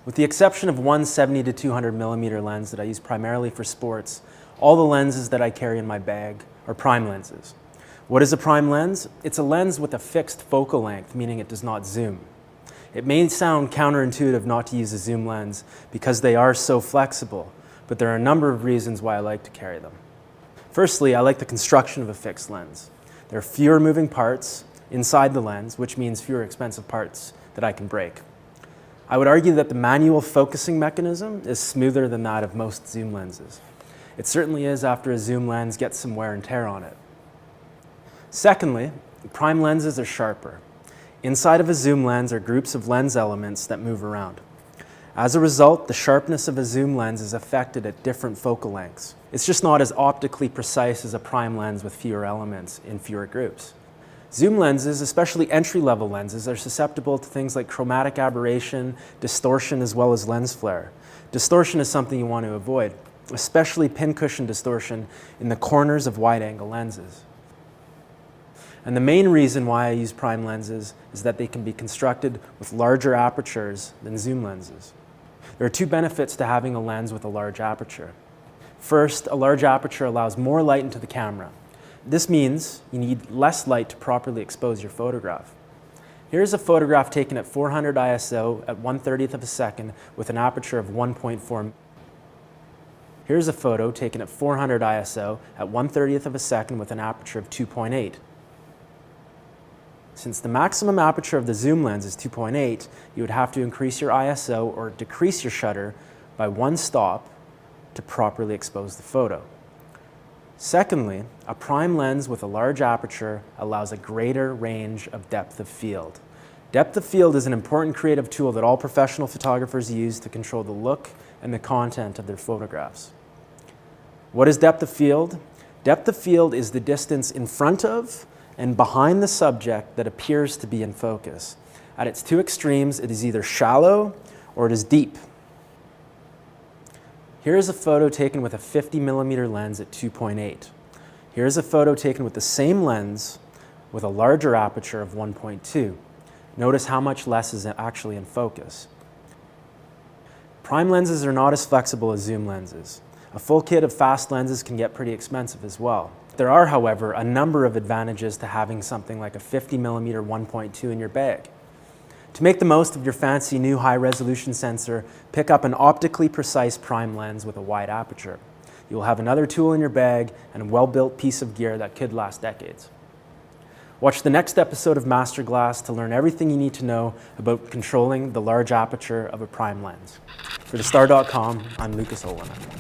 With the exception of one 70 to 200 millimeter lens that I use primarily for sports, all the lenses that I carry in my bag are prime lenses. What is a prime lens? It's a lens with a fixed focal length, meaning it does not zoom. It may sound counterintuitive not to use a zoom lens because they are so flexible, but there are a number of reasons why I like to carry them. Firstly, I like the construction of a fixed lens. There are fewer moving parts inside the lens, which means fewer expensive parts that I can break. I would argue that the manual focusing mechanism is smoother than that of most zoom lenses. It certainly is after a zoom lens gets some wear and tear on it. Secondly, prime lenses are sharper. Inside of a zoom lens are groups of lens elements that move around. As a result, the sharpness of a zoom lens is affected at different focal lengths. It's just not as optically precise as a prime lens with fewer elements in fewer groups. Zoom lenses, especially entry-level lenses, are susceptible to things like chromatic aberration, distortion, as well as lens flare. Distortion is something you want to avoid, especially pincushion distortion in the corners of wide-angle lenses. And the main reason why I use prime lenses is that they can be constructed with larger apertures than zoom lenses. There are two benefits to having a lens with a large aperture. First, a large aperture allows more light into the camera. This means you need less light to properly expose your photograph. Here's a photograph taken at 400 ISO at 1/30th of a second with an aperture of 1.4. Here's a photo taken at 400 ISO at 1/30th of a second with an aperture of 2.8. Since the maximum aperture of the zoom lens is 2.8, you would have to increase your ISO or decrease your shutter by one stop to properly expose the photo. Secondly, a prime lens with a large aperture allows a greater range of depth of field. Depth of field is an important creative tool that all professional photographers use to control the look and the content of their photographs. What is depth of field? Depth of field is the distance in front of and behind the subject that appears to be in focus. At its two extremes, it is either shallow or it is deep. Here is a photo taken with a 50 millimeter lens at 2.8. Here is a photo taken with the same lens with a larger aperture of 1.2. Notice how much less is actually in focus. Prime lenses are not as flexible as zoom lenses. A full kit of fast lenses can get pretty expensive as well. There are, however, a number of advantages to having something like a 50 millimeter 1.2 in your bag. To make the most of your fancy new high-resolution sensor, pick up an optically precise prime lens with a wide aperture. You will have another tool in your bag and a well-built piece of gear that could last decades. Watch the next episode of MasterGlass to learn everything you need to know about controlling the large aperture of a prime lens. For thestar.com, I'm Lucas Oleniuk.